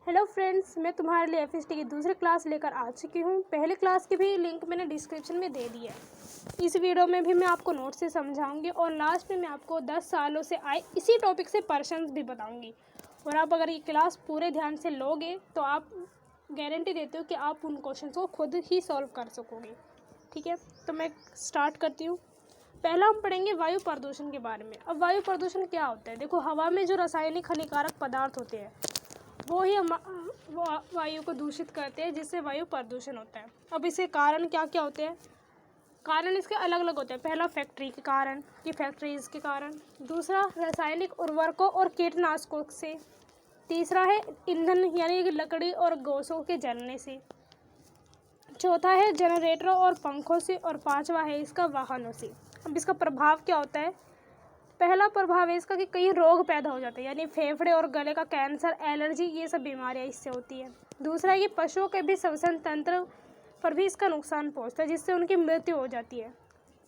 Hello friends, मैं तुम्हारे लिए एफएसटी की दूसरी क्लास लेकर आ चुकी हूँ। पहले क्लास की भी लिंक मैंने डिस्क्रिप्शन में दे दी है। इस वीडियो में भी मैं आपको नोट से समझाऊंगी और लास्ट में मैं आपको 10 सालों से आए इसी टॉपिक से क्वेश्चंस भी बताऊंगी। और आप अगर ये क्लास पूरे ध्यान से लोगे तो आप गारंटी देते हो कि आप उन क्वेश्चन को खुद ही सॉल्व कर सकोगे। ठीक है, तो मैं स्टार्ट करती हूँ। पहला हम पढ़ेंगे वायु प्रदूषण के बारे में। अब वायु प्रदूषण क्या होता है? देखो, हवा में जो रासायनिक हानिकारक पदार्थ होते हैं वो ही वायु को दूषित करते हैं, जिससे वायु प्रदूषण होता है। अब इसके कारण क्या क्या होते हैं? कारण इसके अलग अलग होते हैं। पहला फैक्ट्री के कारण, कि फैक्ट्रीज के कारण। दूसरा रासायनिक उर्वरकों और कीटनाशकों से। तीसरा है ईंधन यानी कि लकड़ी और गोसों के जलने से। चौथा है जनरेटरों और पंखों से। और पांचवा है इसका वाहनों से। अब इसका प्रभाव क्या होता है? पहला प्रभाव है इसका कि कई रोग पैदा हो जाते हैं, यानी फेफड़े और गले का कैंसर, एलर्जी, ये सब बीमारियां इससे होती है। दूसरा है कि पशुओं के भी श्वसन तंत्र पर भी इसका नुकसान पहुंचता है, जिससे उनकी मृत्यु हो जाती है।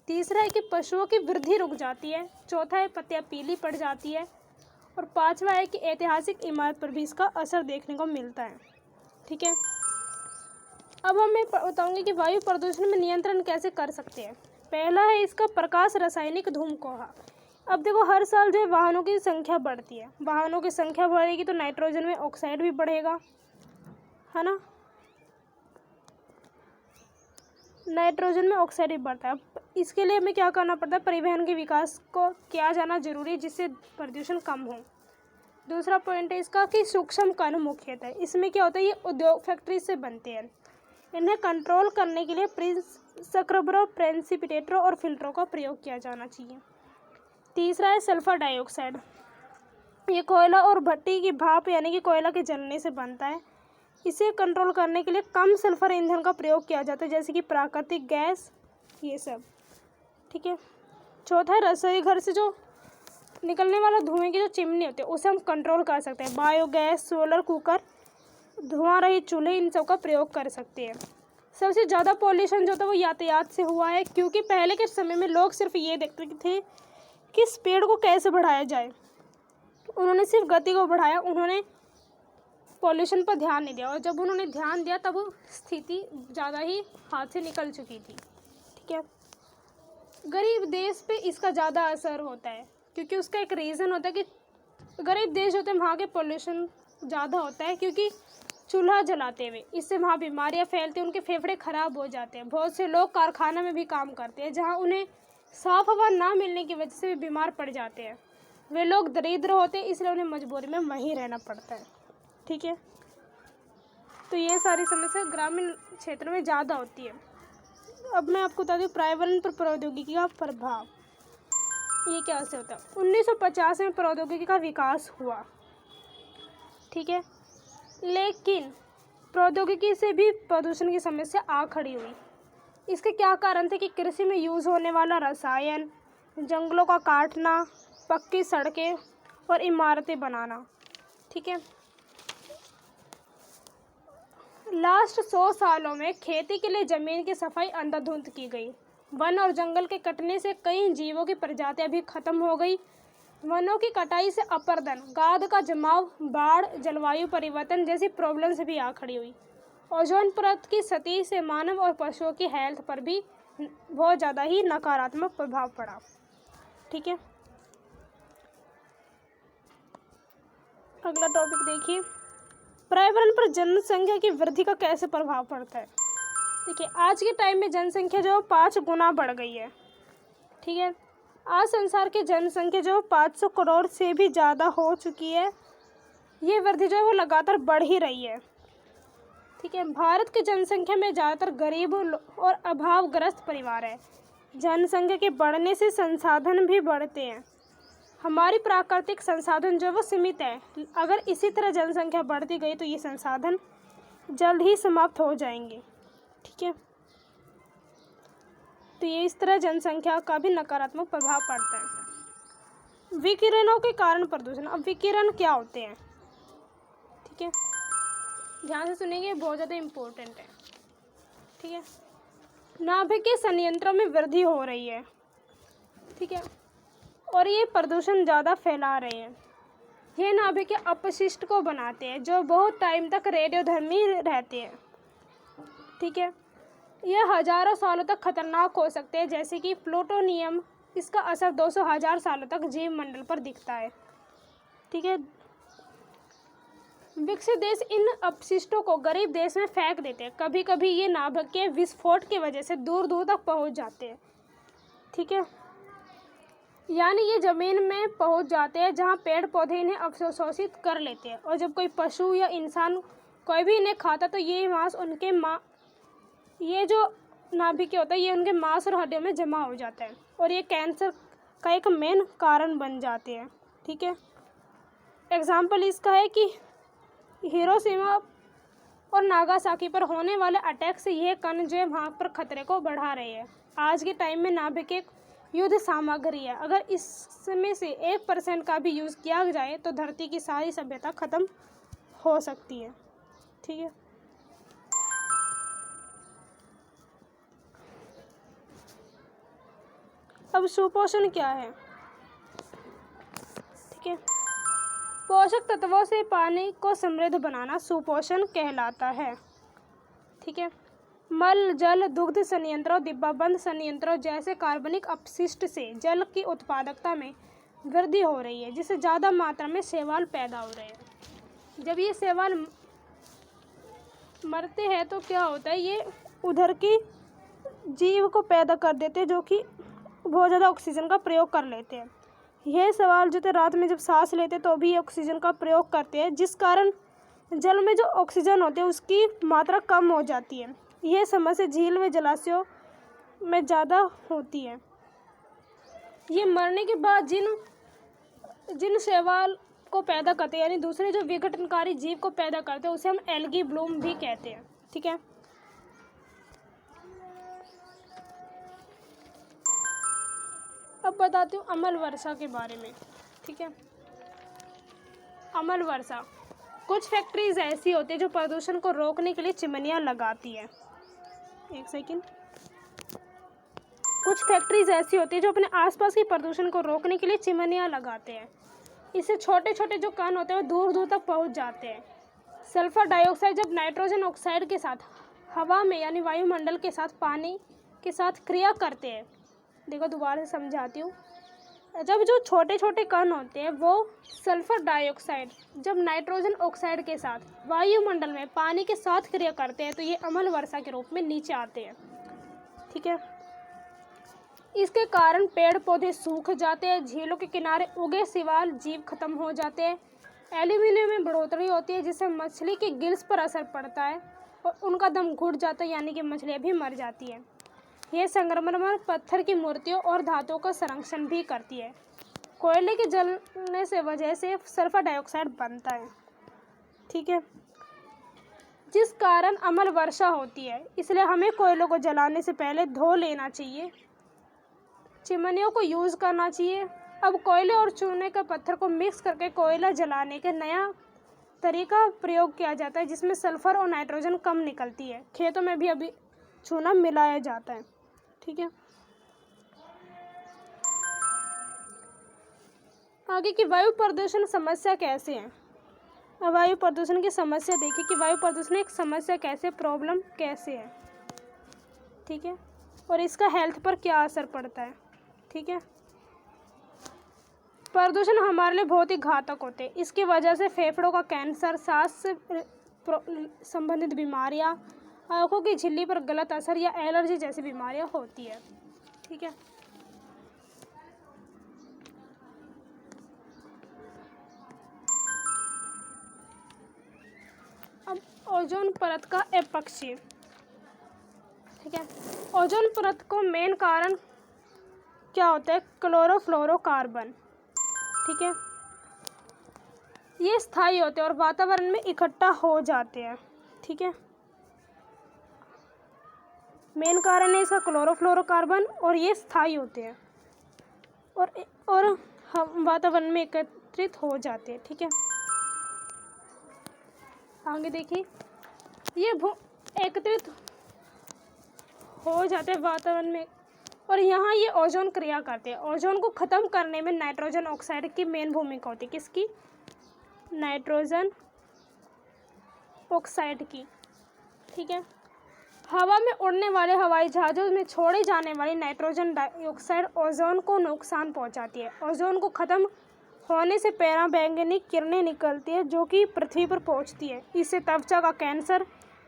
तीसरा है कि पशुओं की वृद्धि रुक जाती है। चौथा है पत्तियां पीली पड़ जाती है। और पांचवा है कि ऐतिहासिक इमारत पर भी इसका असर देखने को मिलता है। ठीक है, अब मैं बताऊंगी कि वायु प्रदूषण में नियंत्रण कैसे कर सकते हैं। पहला है इसका प्रकाश रासायनिक धूमकोहा। अब देखो, हर साल जो है वाहनों की संख्या बढ़ती है। वाहनों की संख्या बढ़ेगी तो नाइट्रोजन में ऑक्साइड भी बढ़ेगा, है ना। नाइट्रोजन में ऑक्साइड भी बढ़ता है। अब इसके लिए हमें क्या करना पड़ता है? परिवहन के विकास को किया जाना जरूरी है, जिससे प्रदूषण कम हो। दूसरा पॉइंट है इसका कि सूक्ष्म कण मुख्यतः इसमें क्या होता है, ये उद्योग फैक्ट्री से बनते हैं। इन्हें कंट्रोल करने के लिए स्क्रबरों, प्रेसिपिटेटरों और फिल्टरों का प्रयोग किया जाना चाहिए। तीसरा है सल्फर डाइऑक्साइड। ये कोयला और भट्टी की भाप यानी कि कोयला के जलने से बनता है। इसे कंट्रोल करने के लिए कम सल्फर ईंधन का प्रयोग किया जाता है, जैसे कि प्राकृतिक गैस, ये सब। ठीक है। चौथा है रसोई घर से जो निकलने वाला धुएं की जो चिमनी होती है उसे हम कंट्रोल कर सकते हैं। बायोगैस, सोलर कुकर, धुआं रहित चूल्हे, इन सब का प्रयोग कर सकते हैं। सबसे ज़्यादा पॉल्यूशन जो था वो यातायात से हुआ है, क्योंकि पहले के समय में लोग सिर्फ ये देखते थे कि स्पीड को कैसे बढ़ाया जाए। उन्होंने सिर्फ गति को बढ़ाया, उन्होंने पॉल्यूशन पर ध्यान नहीं दिया। और जब उन्होंने ध्यान दिया तब स्थिति ज़्यादा ही हाथ से निकल चुकी थी। ठीक है। गरीब देश पे इसका ज़्यादा असर होता है, क्योंकि उसका एक रीज़न होता है कि गरीब देश होते हैं वहाँ के पॉल्यूशन ज़्यादा होता है, क्योंकि चूल्हा जलाते हुए इससे वहाँ बीमारियाँ फैलती हैं, उनके फेफड़े ख़राब हो जाते हैं। बहुत से लोग कारखाना में भी काम करते हैं, जहाँ उन्हें साफ हवा ना मिलने की वजह से भी बीमार पड़ जाते हैं। वे लोग दरिद्र होते हैं, इसलिए उन्हें मजबूरी में वहीं रहना पड़ता है। ठीक है, तो ये सारी समस्या ग्रामीण क्षेत्र में ज़्यादा होती है। अब मैं आपको बता दूँ पर्यावरण पर प्रौद्योगिकी का प्रभाव, ये कैसे होता है। 1950 में प्रौद्योगिकी का विकास हुआ, ठीक है, लेकिन प्रौद्योगिकी से भी प्रदूषण की समस्या आ खड़ी हुई। इसके क्या कारण थे कि कृषि में यूज़ होने वाला रसायन, जंगलों का काटना, पक्की सड़कें और इमारतें बनाना। ठीक है, लास्ट 100 सालों में खेती के लिए ज़मीन की सफाई अंधाधुंध की गई। वन और जंगल के कटने से कई जीवों की प्रजातियां भी खत्म हो गई। वनों की कटाई से अपरदन, गाद का जमाव, बाढ़, जलवायु परिवर्तन जैसी प्रॉब्लम्स भी आ खड़ी हुई। ओजोन परत की सतह से मानव और पशुओं की हेल्थ पर भी बहुत ज़्यादा ही नकारात्मक प्रभाव पड़ा। ठीक है, अगला टॉपिक देखिए, पर्यावरण पर जनसंख्या की वृद्धि का कैसे प्रभाव पड़ता है। देखिए, आज के टाइम में जनसंख्या जो 5 गुना बढ़ गई है। ठीक है, आज संसार की जनसंख्या जो 500 करोड़ से भी ज़्यादा हो चुकी है। ये वृद्धि जो है वो लगातार बढ़ ही रही है। ठीक है, भारत की जनसंख्या में ज़्यादातर गरीब और अभावग्रस्त परिवार है। जनसंख्या के बढ़ने से संसाधन भी बढ़ते हैं। हमारी प्राकृतिक संसाधन जो वो सीमित है। अगर इसी तरह जनसंख्या बढ़ती गई तो ये संसाधन जल्द ही समाप्त हो जाएंगे। ठीक है, तो ये इस तरह जनसंख्या का भी नकारात्मक प्रभाव पड़ता है। विकिरणों के कारण प्रदूषण। अब विकिरण क्या होते हैं? ठीक है, ध्यान से सुनेंगे, बहुत ज़्यादा इम्पोर्टेंट है। ठीक है, नाभिकीय संयंत्रों में वृद्धि हो रही है। ठीक है, और ये प्रदूषण ज़्यादा फैला रहे हैं। ये नाभिक के अपशिष्ट को बनाते हैं जो बहुत टाइम तक रेडियोधर्मी रहते हैं। ठीक है, यह हजारों सालों तक खतरनाक हो सकते हैं, जैसे कि प्लूटोनियम। इसका असर 200,000 सालों तक जीव मंडल पर दिखता है। ठीक है, विकसित देश इन अपशिष्टों को गरीब देश में फेंक देते हैं। कभी कभी ये नाभिक के विस्फोट की वजह से दूर दूर तक पहुंच जाते हैं। ठीक है, यानी ये ज़मीन में पहुंच जाते हैं जहां पेड़ पौधे इन्हें अवशोषित कर लेते हैं, और जब कोई पशु या इंसान कोई भी इन्हें खाता तो ये मांस उनके ये जो नाभिक होता है ये उनके मांस और हड्डियों में जमा हो जाता है, और ये कैंसर का एक मेन कारण बन जाते हैं। ठीक है, एग्जाम्पल इसका है कि हिरोशिमा और नागासाकी पर होने वाले अटैक से यह कण जो है वहाँ पर खतरे को बढ़ा रहे हैं। आज के टाइम में नाभिक एक युद्ध सामग्री है। अगर इसमें से 1% का भी यूज़ किया जाए तो धरती की सारी सभ्यता खत्म हो सकती है। ठीक है, अब सुपोषण क्या है? ठीक है, पोषक तत्वों से पानी को समृद्ध बनाना सुपोषण कहलाता है। ठीक है, मल जल दुग्ध संयंत्रों डिब्बाबंद संयंत्रों जैसे कार्बनिक अपशिष्ट से जल की उत्पादकता में वृद्धि हो रही है, जिससे ज़्यादा मात्रा में शैवाल पैदा हो रहे हैं। जब ये शैवाल मरते हैं तो क्या होता है, ये उधर की जीव को पैदा कर देते हैं जो कि बहुत ज़्यादा ऑक्सीजन का प्रयोग कर लेते हैं। यह शैवाल जो थे रात में जब सांस लेते तो भी ऑक्सीजन का प्रयोग करते हैं, जिस कारण जल में जो ऑक्सीजन होती है उसकी मात्रा कम हो जाती है। यह समस्या झील व जलाशयों में ज़्यादा होती है। ये मरने के बाद जिन शैवाल को पैदा करते हैं, यानी दूसरे जो विघटनकारी जीव को पैदा करते हैं, उसे हम एल्गी ब्लूम भी कहते हैं। ठीक है, अब बताती हूँ अम्ल वर्षा के बारे में। ठीक है, अम्ल वर्षा, कुछ फैक्ट्रीज ऐसी होती है जो प्रदूषण को रोकने के लिए चिमनियाँ लगाती है। एक सेकंड, कुछ फैक्ट्रीज ऐसी होती है जो अपने आसपास के प्रदूषण को रोकने के लिए चिमनियाँ लगाते हैं। इससे छोटे छोटे जो कण होते हैं वो दूर दूर तक पहुँच जाते हैं। सल्फर डाइऑक्साइड जब नाइट्रोजन ऑक्साइड के साथ हवा में यानी वायुमंडल के साथ पानी के साथ क्रिया करते हैं, देखो दोबारा से समझाती हूँ। जब जो छोटे छोटे कण होते हैं वो सल्फर डाइऑक्साइड जब नाइट्रोजन ऑक्साइड के साथ वायुमंडल में पानी के साथ क्रिया करते हैं तो ये अम्ल वर्षा के रूप में नीचे आते हैं। ठीक है, इसके कारण पेड़ पौधे सूख जाते हैं, झीलों के किनारे उगे शैवाल जीव खत्म हो जाते हैं, एल्यूमिनियम में बढ़ोतरी होती है जिससे मछली के गिल्स पर असर पड़ता है और उनका दम घुट जाता है, यानी कि मछलियाँ भी मर जाती है। यह संगमरमर पत्थर की मूर्तियों और धातुओं का संरक्षण भी करती है। कोयले के जलने से वजह से सल्फर डाइऑक्साइड बनता है। ठीक है, जिस कारण अम्ल वर्षा होती है। इसलिए हमें कोयलों को जलाने से पहले धो लेना चाहिए, चिमनियों को यूज़ करना चाहिए। अब कोयले और चूने के पत्थर को मिक्स करके कोयला जलाने के नया तरीका प्रयोग किया जाता है जिसमें सल्फर और नाइट्रोजन कम निकलती है। खेतों में भी अभी चूना मिलाया जाता है। ठीक है, आगे की वायु प्रदूषण समस्या कैसे है। वायु प्रदूषण की समस्या देखिए कि वायु प्रदूषण एक समस्या कैसे, प्रॉब्लम कैसे है। ठीक है, और इसका हेल्थ पर क्या असर पड़ता है। ठीक है, प्रदूषण हमारे लिए बहुत ही घातक होते हैं। इसकी वजह से फेफड़ों का कैंसर, सांस से संबंधित बीमारियां, आँखों की झिल्ली पर गलत असर या एलर्जी जैसी बीमारियां होती है। ठीक है, अब ओजोन परत का अपक्षय। ठीक है, ओजोन परत को मेन कारण क्या होता है, क्लोरोफ्लोरोकार्बन। ठीक है, ये स्थायी होते हैं और वातावरण में इकट्ठा हो जाते हैं। ठीक है, मेन कारण है इसका क्लोरोफ्लोरोकार्बन और ये स्थायी होते हैं और हम वातावरण में एकत्रित हो जाते हैं। ठीक है, आगे देखिए, ये एकत्रित हो जाते हैं वातावरण में और यहाँ ये ओजोन क्रिया करते हैं। ओजोन को ख़त्म करने में नाइट्रोजन ऑक्साइड की मेन भूमिका होती है। किसकी? नाइट्रोजन ऑक्साइड की। ठीक है, हवा में उड़ने वाले हवाई जहाज़ों में छोड़े जाने वाली नाइट्रोजन डाइऑक्साइड ओजोन को नुकसान पहुंचाती है। ओजोन को ख़त्म होने से पराबैंगनी किरणें निकलती है जो कि पृथ्वी पर पहुंचती है। इससे त्वचा का कैंसर,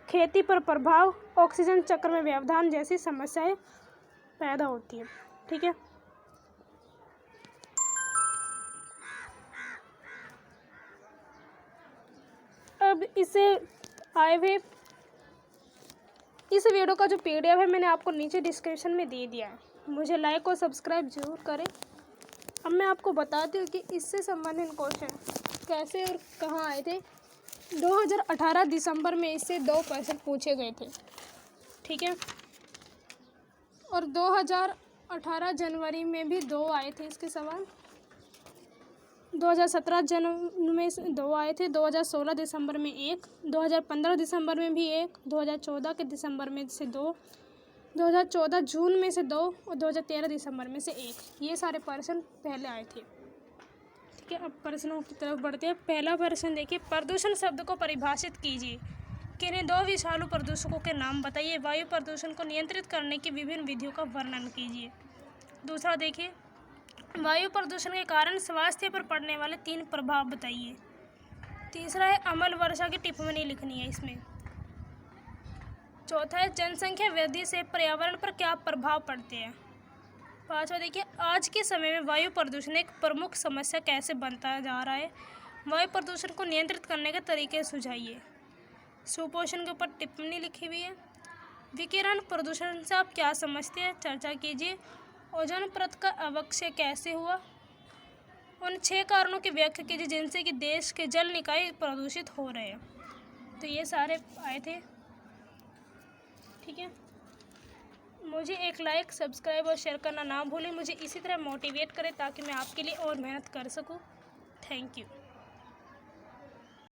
खेती पर प्रभाव, ऑक्सीजन चक्र में व्यवधान जैसी समस्याएं पैदा होती हैं। ठीक है, अब इसे आए हुए इस वीडियो का जो PDF है मैंने आपको नीचे डिस्क्रिप्शन में दे दिया है। मुझे लाइक और सब्सक्राइब जरूर करें। अब मैं आपको बताती हूँ कि इससे संबंधित क्वेश्चन कैसे और कहाँ आए थे। 2018 दिसंबर में इससे 2 क्वेश्चन पूछे गए थे। ठीक है, और 2018 जनवरी में भी 2 आए थे इसके सवाल। 2017 जनवरी में 2 आए थे, 2016 दिसंबर में 1, 2015 दिसंबर में भी 1, 2014 के दिसंबर में से 2, 2014 जून में से 2 और 2013 दिसंबर में से 1। ये सारे प्रश्न पहले आए थे। ठीक है, अब प्रश्नों की तरफ बढ़ते हैं। पहला प्रश्न देखिए, प्रदूषण शब्द को परिभाषित कीजिए। किन्हीं 2 विषालु प्रदूषकों के नाम बताइए। वायु प्रदूषण को नियंत्रित करने की विभिन्न विधियों का वर्णन कीजिए। दूसरा देखिए, वायु प्रदूषण के कारण स्वास्थ्य पर पड़ने वाले 3 प्रभाव बताइए। तीसरा है अम्ल वर्षा की टिप्पणी लिखनी है इसमें। चौथा है जनसंख्या वृद्धि से पर्यावरण पर क्या प्रभाव पड़ते हैं। पांचवा देखिए, आज के समय में वायु प्रदूषण एक प्रमुख समस्या कैसे बनता जा रहा है। वायु प्रदूषण को नियंत्रित करने के तरीके सुझाइए। सुपोषण के ऊपर टिप्पणी लिखी हुई है। विकिरण प्रदूषण से आप क्या समझते हैं, चर्चा कीजिए। ओजोन परत का अवक्षय कैसे हुआ। उन 6 कारणों की व्याख्या कीजिए जिनसे कि देश के जल निकाय प्रदूषित हो रहे हैं। तो ये सारे आए थे। ठीक है, मुझे एक लाइक, सब्सक्राइब और शेयर करना ना भूलें। मुझे इसी तरह मोटिवेट करें ताकि मैं आपके लिए और मेहनत कर सकूं। Thank you.